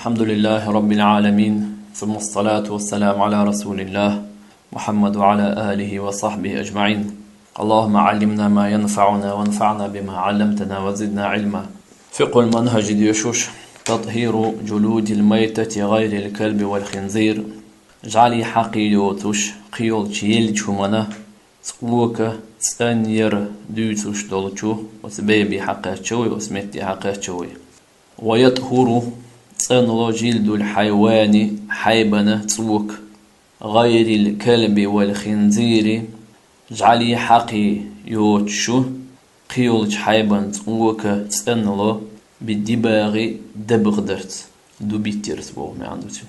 الحمد لله رب العالمين، ثم الصلاة والسلام على رسول الله محمد وعلى آله وصحبه أجمعين. اللهم علمنا ما ينفعنا وانفعنا بما علمتنا وزدنا علما. فقه المنهج ديشوش: تطهير جلود الميتة غير الكلب والخنزير. جعلي حقيوتوش قيول تشيل شمنا سقوك تسنير دوتوش دولتشو وسبيبي حقاتشوي وسمتي حقاتشوي. ويطهر تسنلو جلد الحيوان حيبنا تسوك غير الكلب والخنزير. جعلي حقي يوتشو قيولج حيبان تسوك تسنلو بالدباغ دبغ درت دو بيتيرس بوغ ما عندوش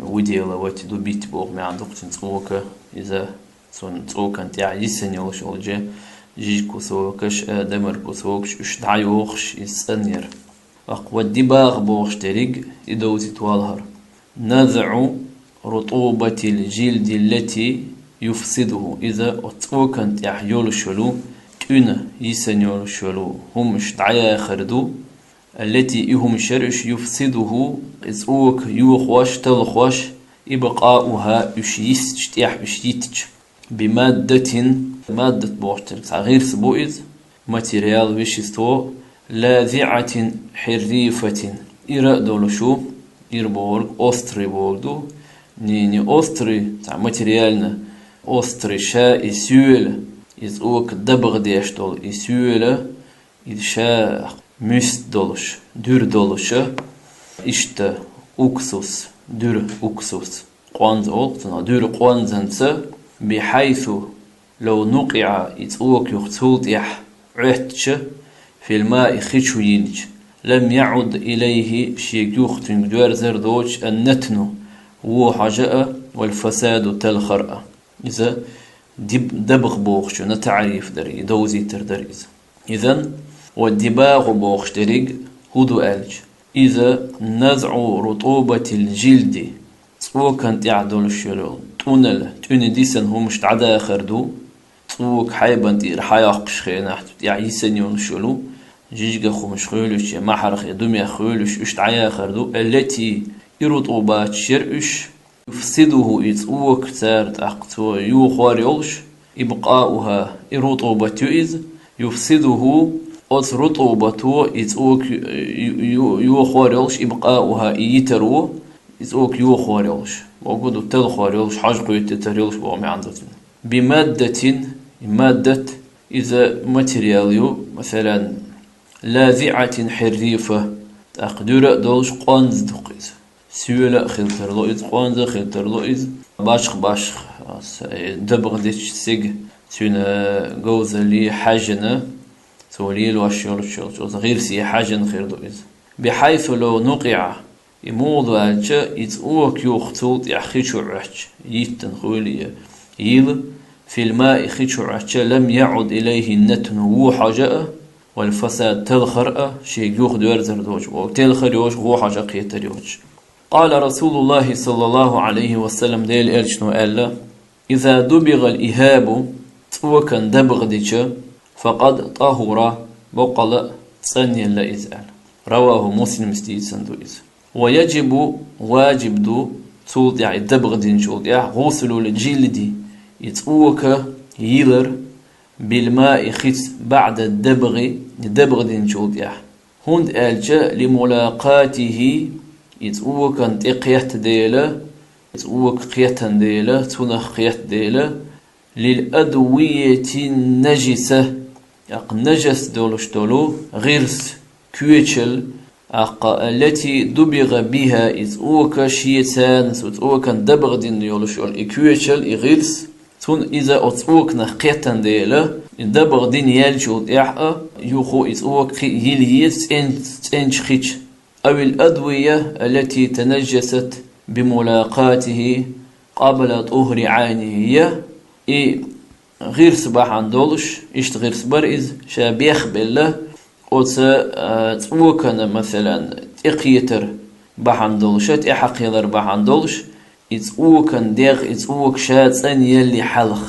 وديلا واتي دو بيت بوغ ما عندوش تسوك إذا سون تسوك انت عيسن يوش أولجي جيكو سوكش دمركو سوكش اش دعيوخش يسنير. أقوى الدباغ بوغش تريق إدوزي توالهر. نزع رطوبة الجلد التي يفسده. إذا أتوكن تحيول الشلو تون يسنيول الشلو همش دعيا خردو التي هم شرش يفسده إزوك يوخوش تلخوش إبقاؤها يشيس تشتيح بشيتش مادة بوغش غير سبوئز ماتيريال ويشيستو لاذعة حريفة. إيرا دولشو إيربورغ أوستري بوغدو نيني أوستري تاع ماتيريالنا أوستري شا إسيول إز أوك دبغ ديش دول إسيول إذ شا مست دولش دور دولش إشتا أكسوس دور أكسوس قوانز أولتنا دور قوانزنس بحيث لو نقع إز أوك يختولت يح عهتش في الماء خيشو ينج لم يعد إليه شيكيوخ تنجدور زردوش النتن وحجاء والفساد تلخرأ. إذا دبغ بوخش نتعريف دري دوزي تردريز. إذن والدباغ بوخش دريق هدو ألج. إذا نزع رطوبة الجلد سوكن تعدل الشلول تون ديسن همش تعدا خردو سوك حيبان تير حياقش خيناحت يعيسن يون الشلو جيجا خمش خيلوش ما حرخ دميا خيلوش اشتعيا خردو التي يرطوبات شرش يفسده إزوك تارت أقتو يوخواريولش إبقاؤها إرطوبة إز يفسده أز رطوبة إزوك يوخواريولش إبقاؤها إيترو إزوك يوخواريولش وقودو تلخواريولش حاجقو يتتريولش بوامي عندتين مادة إذا ماتيرياليو مثلا لاذعة حريفة أقدر دولش قوانز دقيز سيولا خلتر لوئز قوانز خلتر لوئز باشخ دبغ ديش سيج سيونا جوزة لي حاجنا سوليل واشيول غير سي حاجن خير لوئز بحيث لو نقع يموضو ألجا إزوك يوختوط يحخيشو عش يتن خويلية يل في الماء خيشو عش لم يعد إليه النتن وحاجة والفساد تلخرأ شيء يوخ دوار زردوج وتلخر يوش غو حاجة قيتر يوش. قال رسول الله صلى الله عليه وسلم ديل إلشنو ألا: إذا دبغ الإهاب توكن دبغ ديش فقد طهر بقل صني لا إزال. رواه مسلم ستيد سندويز. ويجب واجب دو توضع دبغ دين شوضع غسل الجلد يتوك يلر بالماء خيس بعد الدبغ دين شوضع هند ألجأ لملاقاته يتوك انت قيت ديلا يتوك قيتا ديلا تنخ قيت ديلا للأدوية النجسة نجس دولش دولو غيرس كويتشل التي دبغ بها يتوك شيتان يتوك دبغ دين يولش كويتشل غيرس تون إذا أتوك نخيتا ديلا دبغ دين يالجود إحقا يوخو إتوك يليس إنش خيش أو الأدوية التي تنجست بملاقاته قبل طهر عينه هي غير صباح عندولش غير صبر إز شابيخ بالله أتوكنا مثلا إقيتر بحندولشات إحقيلر بحندولش إتوكن ديغ إتوك شات أن يلي حلخ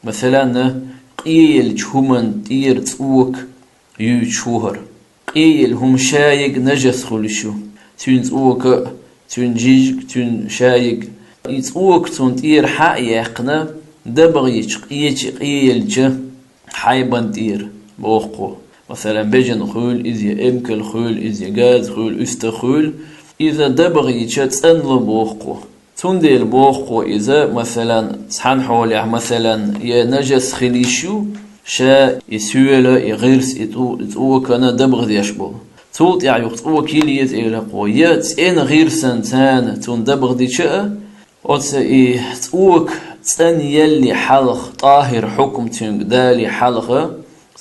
مثلا قيل جهمن تير تسوك يوشوهر قيل هم شايق نجس خلشو تون زوك تون جيج تون شايق يزوك تون تير حق يقنا دبغيش قيج قيلج حيبان تير بوخو مثلا بجن خول إذا إمكل خول إذا غاز خول استخول إذا دبغيش تسنل بوخو تندي البوخو إذا مثلا تحن حولي مثلا ينجس خليشو شا يسويلا يغيرس يتوك أنا دبغ يشبه توت يعني يقطعوا كيليت إلى قويات إن غير سنتان تون دبغ دي شاء أتس توك تن يلي حلق طاهر حكم تون دالي حلقة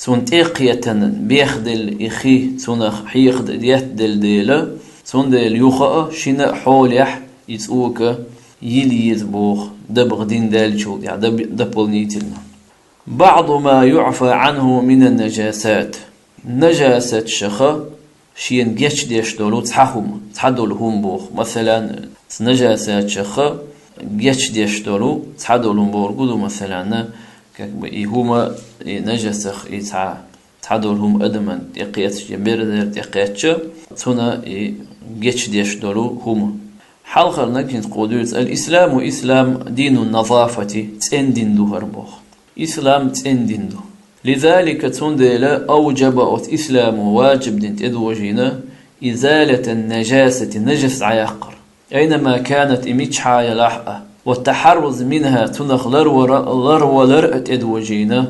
تون تقية بيخدل إخي تون حيخد يهدل ديلا تون ديل يوخا شنا حوليح يتوك يلي يتبوخ دبغ دين دال شو يعني دبل نيتنا بعض ما يعفى عنه من النجاسات نجاسة شخا شين جيش ديش دولو تحدولهم بوخ مثلا نجاسات شخا جيش ديش دولو تحدولهم بورقودو مثلا هما نجسخ تحدولهم أدما يقيت جبير يقيتش تنا جيش ديش دولو هما حلقة نكين قدوت الإسلام إسلام دين النظافة تندين دو هربوخ إسلام تندين دو لذلك تندل أوجب إسلام واجب دين تدوجينا إزالة النجاسة نجس عيقر أينما كانت إميتشحا يلاحقة والتحرز منها تنخ لرولر تدوجينا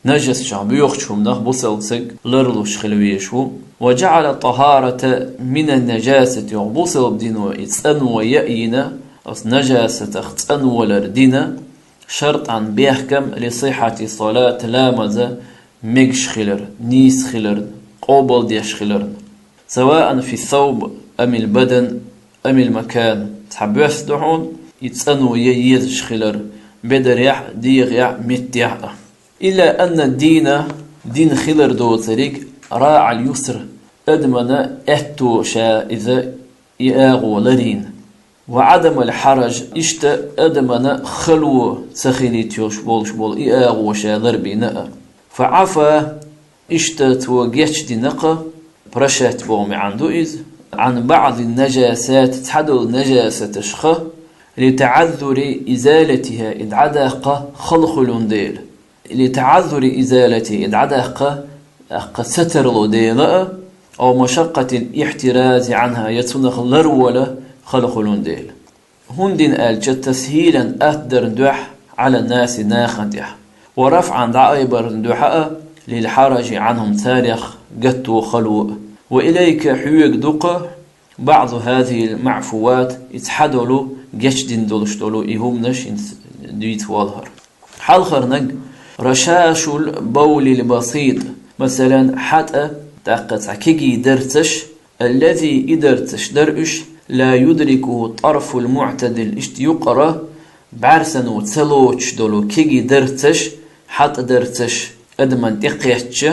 نجس شعبيوخشهم نخ بوصلتك لرلوش خلويشو وجعل طهارة من النجاسة يغبوصل بدينو يتسأنو يأينا أس نجاسة تختأنو لردينا شرط عن بيحكم لصحة صلاة لامزة ميكش خلر نيس خلر قوبل ديش خلر سواء في الثوب أم البدن أم المكان تحبوث دحون يتسأنو ييزش خلر بدر يح ديغ يح متيح إلا أن الدين دين خلر دو تريك راع اليسر أدمنا أهتو شا إذا إياغو لرين وعدم الحرج إشت أدمنا خلو تخيليتيوش بول إياغو شا لربينا فعفا إشت توجيش دي نقا برشات بومي عنده إذ عن بعض النجاسات تحدو النجاسة تشخه لتعذر إزالتها إذ عدق خلخل ديل لتعذر إزالته إذ عدق ستر لدينا أو مشقة الاحتراز عنها يتنخ لرولة خلخلون ديل هندين ألجت تسهيلا أهدر دوح على الناس ناخدح ورفعا دعائبر دوحاء للحرج عنهم تاريخ قتو خلو وإليك حيوك دقة بعض هذه المعفوات يتحدلوا جشدين دولشتولو إيهم نش ديت والهر حالخر نج رشاش البول البسيط مثلا حتى تاقت كيجي درتش الذي إدرتش درش لا يدركه طرف المعتدل يقرأ بعرسن وتسلوش دولو كيجي درتش حتى درتش أدمن تقيتش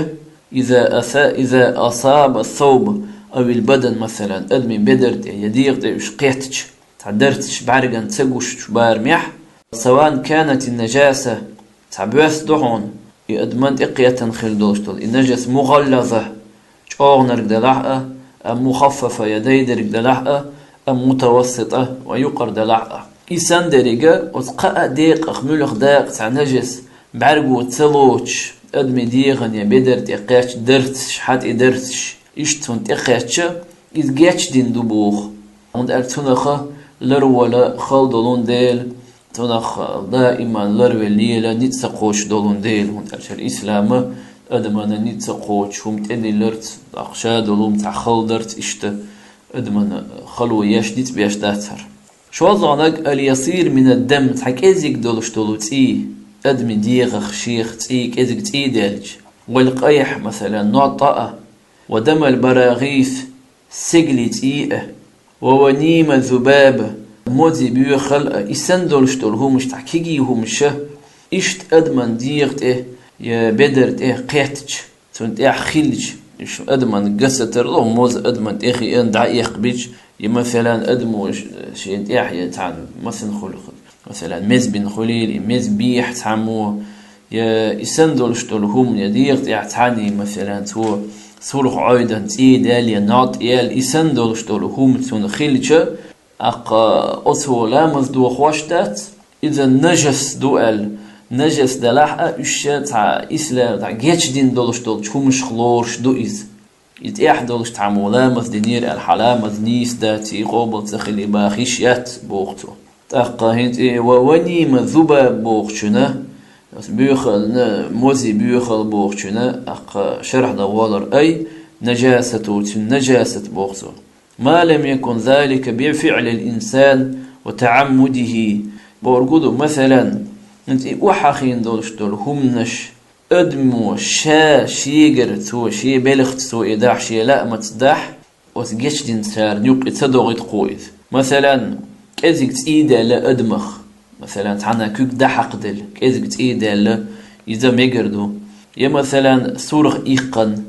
إذا أصاب الثوب أو البدن مثلا أدمن بدرت يديق ديش قيتش تعدرتش بعرقن تسقوش بارميح سواء كانت النجاسة تعبث دحون يأدمن إقية خلدوش دول النجس مغلظة شوغنر دلعة أم مخففة يديدر دلعة أم متوسطة ويقر دلعة إسان درجة وتقأ ديق أخملخ داق تاع نجس بعرقو تسلوش أدمي ديغن يبدر تقيتش درتش حد إدرتش إشتون تقيتش إذ دين دبوخ عند أرتونخ لرولا خالدولون ديل تنخ دائما لروي ليلة نتسقوش دولون ديل هون الإسلام أدمنا نتسقوش هم تأدي لرت أخشى دولوم تخلدرت إشت أدمنا خلو يش نت بيش داتر شو ظنك اليسير من الدم تحكيزك دولش دولو تي أدمي ديغ شيخ تي كيزك تي ديلج والقيح مثلا نعطأ ودم البراغيث سجلي تيئة وونيم الذباب موزي بيو خلق إسندولش دولهمش تحكيجي همش إشت أدمن ديغت يا بدرت قيتش تونت خلج إيش أدمن قصتر لو موز أدمن إخي إن دعيق بيج مثلا أدمو شيء يحيى تعال مثلا خلق مثلا مز بن خليل مز بيح تعمو يا إسندولش دولهم يديغت تعني مثلا تو سورخ عيدا تيدال يناط يال إسن دولش دول هم تون خيلتش أق أسولا مزدو خوشتات إذا نجس دوال نجس دلاحة إشياء تاع إسلام تاع جيتش دين دولش دول شومش خلورش دو إز يتأح دولش تاع ملامس دينير الحلامة نيس داتي قوبل تخلي باخيشيات بوقتو تاقا هنت ووني مذوبة بوقتنا بيخل موزي بيخل بوقتنا أق شرح دوالر أي نجاسة نجاسة بوقتو ما لم يكن ذلك بفعل الإنسان وتعمده بورقودو مثلا انت وحاخين دولش دول همنش ادمو شيقر تو شي بلغت تو إداح شي لا ما تداح وتجيش دين سار نيوق اتدوغيت قويد مثلا كازيك تيدا لا ادمخ مثلا تحنا كوك دحق دل كازيك تيدا لا إذا ميقردو يا مثلا سورخ إيقن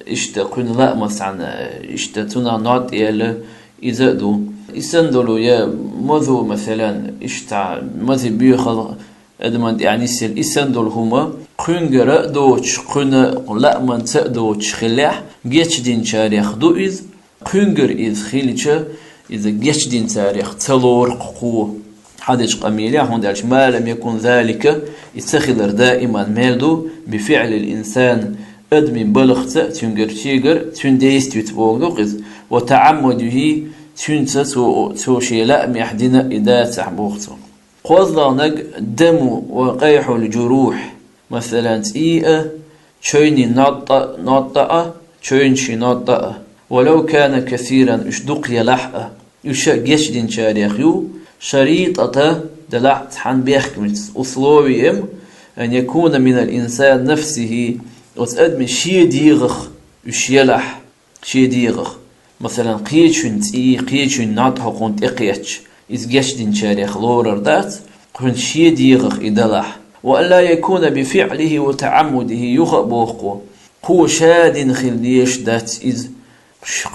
اشتاقون لا مثلا اشتاتونا نعط يالا إذا دو يسندلو يا مذو مثلا اشتع مذي بيخل ادمان يعني سيل يسندل هما قنقر دوش قن لا من تأدوش خلاح جيش دين تاريخ دو إذ قنقر إذ خيلتش إذا جيش دين تاريخ تلور قوة حدش قميلة هندالش ما لم يكن ذلك يتخذر دائما مالدو بفعل الإنسان أدمي بلغت تنقر تيقر تنديس تتبوغ قز وتعمده تنسى توشي لا محدنا إذا تحبوغتو قوضلانك دم وقيح الجروح مثلا تئيئة تشيني ناطئة تشينشي ناطئة ولو كان كثيرا اشدق يلحقه يشا جشدين شاريخيو شريطة دلعت حن بيحكمت أصلوي أن يكون من الإنسان نفسه وتأدمي شي ديغخ يشيلح شي ديغخ مثلا قيتشن تي قيتشن ناطح قنت إقيتش إذ جشدين شاريخ لورر دات قنت شي ديغخ إدلح وألا يكون بفعله وتعمده يغبوخو قو شاد خلديش دات إذ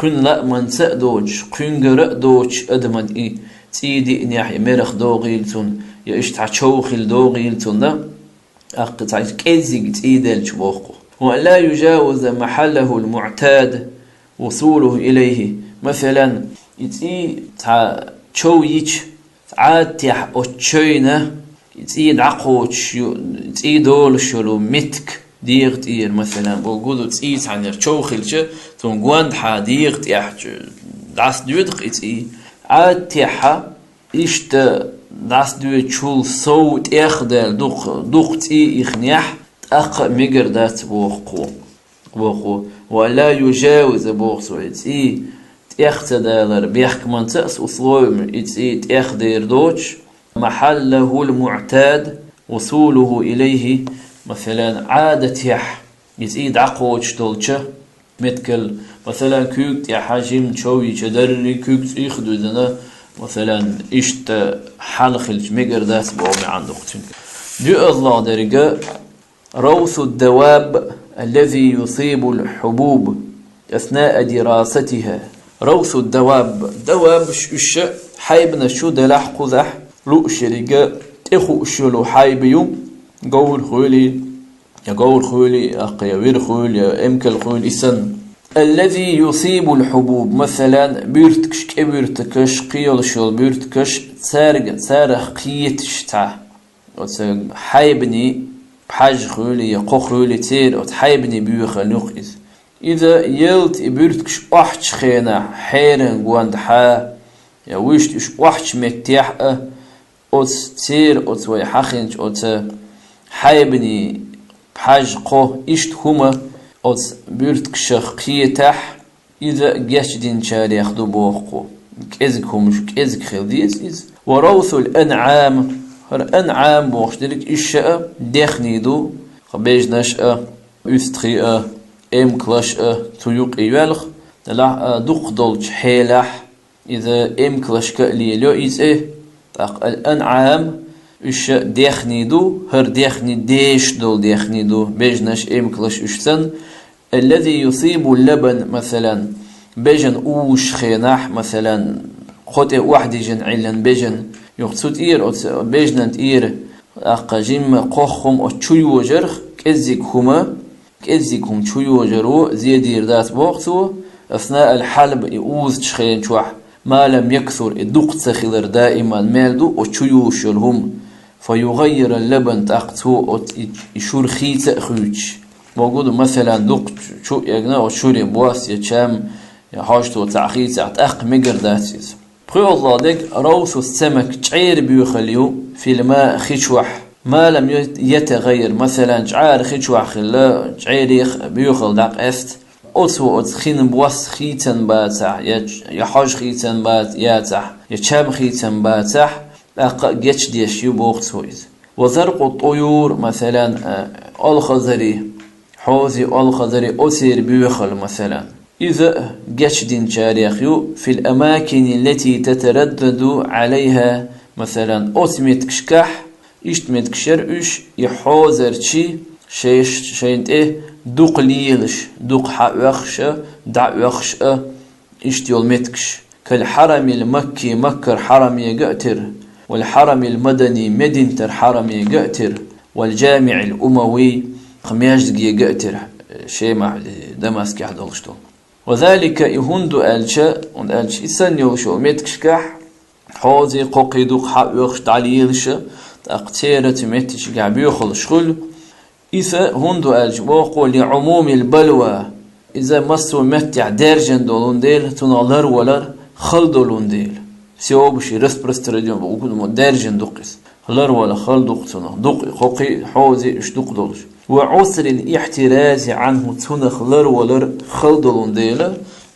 قن لا من تأدوج قن قرأ دوج أدمن إي تيدي ناحية مرخ دوغيلتون يا إشتع شوخل دوغيلتون دا أقطع كيزيق تيدل شبوخو ولا يجاوز محله المعتاد وصوله إليه مثلا يتي تا شو يتش عاد تح أتشينه يتي دعقوش يتي دول شلو متك ديغت إير مثلا بوجودو تيت عن الشوخلش ثم جواند حديغت يحج داس دودق يتي عاد تحا إشت داس دود شول صوت يخدل دوق تي يخنيح أق مجر دات بوخو ولا يجاوز بوخو يتي تيختدالر بيحك من تأس أصلوم يتي تيخدير دوش محله المعتاد وصوله إليه مثلا عادة يح يتي عقوش دولشه متكل مثلا كوك يحاجم تشوي جدري كوك يخدو دنا مثلا إشت حلخلج مجر دات بومي عن دوختين دو الله درجة روث الدواب الذي يصيب الحبوب أثناء دراستها روث الدواب دواب شش حيبنا شو دلح قزح لو شرقة تخو شلو حيبيو قول خولي يا قول خولي أقيا خول يا إمكل خول إسن الذي يصيب الحبوب مثلا بيرتكش كبيرتكش قيل شل بيرتكش سارخ قيتش تاع حيبني بحاج خولي يقو خولي تير وتحيبني بيوخلوق إذا يلت بيرتكش أحش خينا حيرن قواند حا يا ويشت إش أحش متيح أوت تير أوت ويحخنج أوت حيبني بحاج قو إشت هما أوت بيرتكش قيتح إذا جاش دين شاري ياخدو بوخو كإزك همش كإزك خلديز وروث الأنعام الأنعام بوخشدلك إشاء دخنيدو خبيج نشأ أستخيء إم كلاش تيوق إيوالخ دلع دوق دولج حيلح إذا إم كلاش كأليلو إذا الأنعام إشاء دخنيدو هر دخني ديش دول دخنيدو بيج نش إم كلاش إشتن الذي يصيب اللبن مثلا بيجن أوش خيناح مثلا خوتي واحد جن علن بيجن يقصد إير أو بيجنت إير أقاجم قخم أو تشوي وجرخ كزيك هما كأزيكم شو يوجروا زيد يردات بوقتو أثناء الحلب يؤوز تشخين شوح ما لم يكثر الدق تخلر دائما مالدو وشو يوشلهم فيغير اللبن تاقتو يشور خيت خيوش موجود مثلا دق شو يجنا وشوري بواس يشام يحاجتو تعخيت تعتق مقرداتيز بخير الله ديك روث السمك تعير بيخليو في الماء خشوح ما لم يتغير مثلا جعار خشوح خلا تعير بيخل داق است أوتو خين بواس خيتن باتح يحاج خيتن بات ياتح يشام خيتن باتح جتش ديش يبوخ سويز وزرق الطيور مثلا الخزري حوزي الخزري أسير بيخل مثلا إذا جتش دين شاريخيو في الأماكن التي تتردد عليها مثلا أسمتكشكح إشتمتكشر إش يحوزر شي شينت دوق ليلش دوق حوخش دعوخش إشتيول متكش كالحرم المكي مكر حرمي قأتر والحرم المدني مدينة حرمي قأتر والجامع الأموي خمياجدقي قأتر شيء مع دمسك يحدلشتو وذلك يهندو ألشا والألش إسان يوشو متكشكح حوزي قوقي دوق حوخش تعليلش تأقتيرة متش قعبيوخل شغل إذا هندو ألجبوقو لعموم البلوى إذا مصر متع درجن دولون ديل تنالر ولر خل دولون ديل سيو بشي رسبرستراديون بوكو درجن دوقس خلر ولا خل دوقتنا دوق قوقي حوزي اش دوق دولش وعسر الاحتراز عنه تنا خلر ولر خل دولون ديل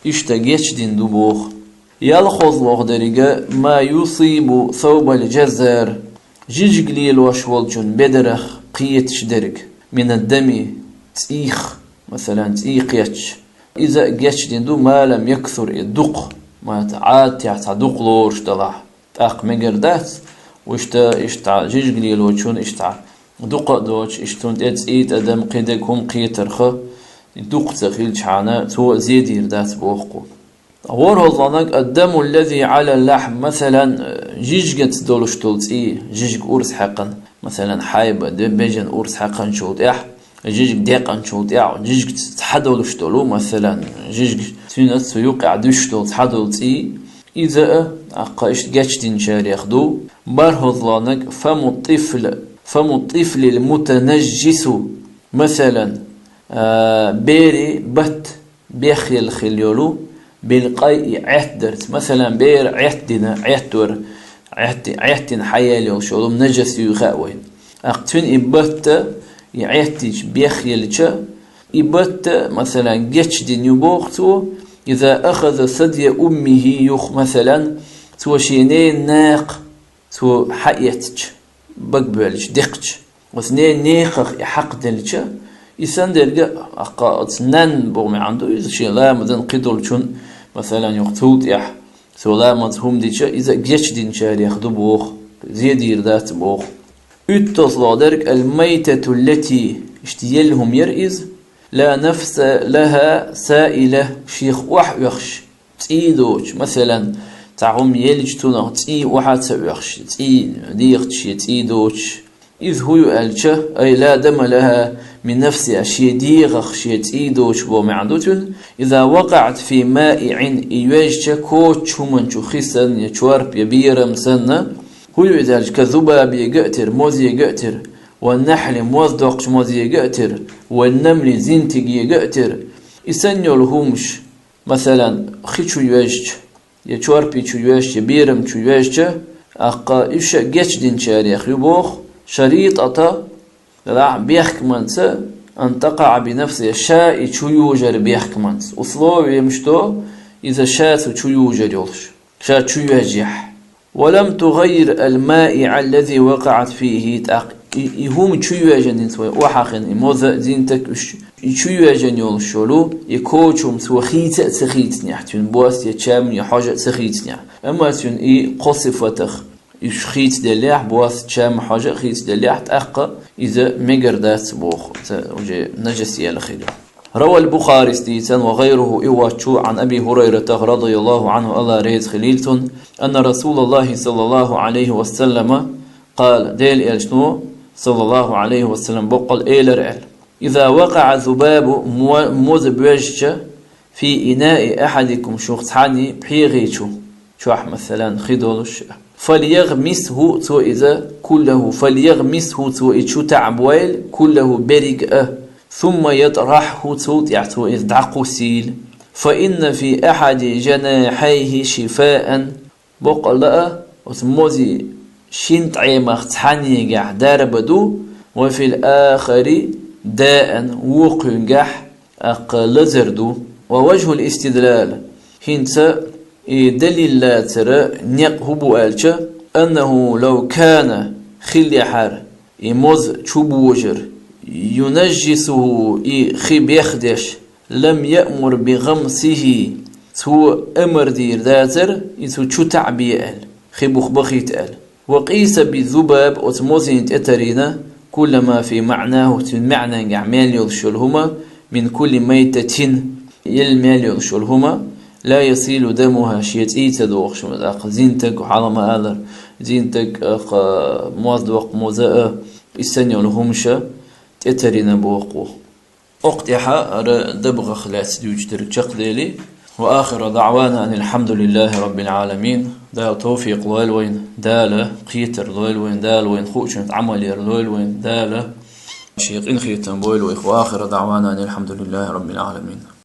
اشتاقيش دين دوبوخ يالخوز لوغ دريقا ما يصيب ثوب الجزر جيجقليل وشوالجون بدرخ قيتش درق من الدم تيخ مثلا تيخ يتش إذا جيتش ديندو ما لم يكثر الدق ما تعاد تعدق لورش دلاح تاق مقردات واشتا جيجقليل وشون اشتا دق دوش اشتون تيت أدم قيدك هم قيترخ دق تخيل شعانا تو زيد يردات بوخقو ورهضانك الدم الذي على اللحم مثلا جيجقت دولش تلتي جيجق أورس حقا مثلا حايبة بيجن أورس حقا شوت جيجق ديقا شوت جيجق تحدولش دولو مثلا جيجق تنات سيوقع دوشتول تحدولتي إذا أقاش جاتشتين شاريخدو برهضانك فم الطفل المتنجس مثلا بيري بت بيخيل خليولو بالقاي عهدرت مثلا بير عهدنا عهدور عهدن حيالي وشغل نجس يخاوين أقتن إبت يعهدج بيخيلش إبت مثلا جتش دين يبوختو إذا أخذ ثدي أمه يخ مثلا تو شينين ناق تو حياتج بقبلش دقش وثنين نيخخ يحقدلش يسندرجع أقاط نن بومي عنده إذا شيء لا مدن قدرشون مثلا يقتود يح سلامت هم ديشة إذا جيش دين شاري ياخدو بوخ زيد يردات بوخ اتصل درك الميتة التي اشتيلهم يرئز لا نفس لها سائلة شيخ وحوخش تيدوش مثلا تعهم يلج تونه تي واحد سويخش تي ديختش تيدوش إذ هو يألشه أي لا دم لها من نفسها شي ديغخ شي تيدوش بومعدوتن إذا وقعت في مائع إيواجش كوتش همن خسن يشوارب يبيرم سنة هو يدالج كذباب يقأتر موز يقأتر والنحل موز دوقش موز يقأتر والنمل زنتق يقأتر إسنيو الهمش مثلا خيشو يواجش يشواربي شو يواجش يبيرم شو يواجش أقا إيش جيش دين شاريخ يبوخ شريطة لا بيحكمنت أن تقع بنفسه شاء شو يوجر بيحكمنت أصلو يمشتو إذا شاء شو يوجر يولش شاء شو يجيح ولم تغير المائع الذي وقعت فيه يهم شو يوجن سوى وحقن موذا زينتك شو يوجن يولشولو يكوشم سوى خيت سخيتني حتون بواس يتشام يحاجة سخيتني أما تون قصفتخ يشخيت دليح بواس تشام حاجة خيت دليح تأقى إذا مقردات بوخ نجسي الخير روى البخاري ستيتا وغيره إواتشو عن أبي هريرة رضي الله عنه الله ريت خليلتون أن رسول الله صلى الله عليه وسلم قال ديل إلشنو صلى الله عليه وسلم بقل إيلر إل إذا وقع ذباب موز بوجه في إناء أحدكم شخصاني بحيغيتشو شوح مثلا خيدولش فليغمسه تو إذا كله فليغمسه تو إتشو تعبويل كله بريق ثم يطرحه تو يعتو إذ دعقو فإن في أحد جناحيه شفاء بقلأ وتموزي شنت عيمخ تحني قاح دار بدو وفي الآخر داء وقنجح أقل زردو ووجه الاستدلال هنت دليل لا ترى نقهب ألجا أنه لو كان خلي حار يموز تشوبوجر ينجسه خيب يخدش لم يأمر بغمسه تو أمر دير ذاتر يتو تشو تعبيئل خيبوخ بخيتال وقيس بالذباب أتموزين تأترين كل ما في معناه معنى يعمل يلشلهما من كل ميتة يلمال يلشلهما لا يصيل دمها شيتي تدوخ شمداق زينتك وحرم آذر زينتك موضوق موزاء إستنيو لهمشا تأترين بوقوه أقتحا دبغ خلاص ديوج تركشق ديلي وآخر دعوانا أن الحمد لله رب العالمين دال توفيق لوين دالة قيتر لوين دال وين خوشن عملير لوين دالة شيق إن خيتن بويل وآخر دعوانا أن الحمد لله رب العالمين.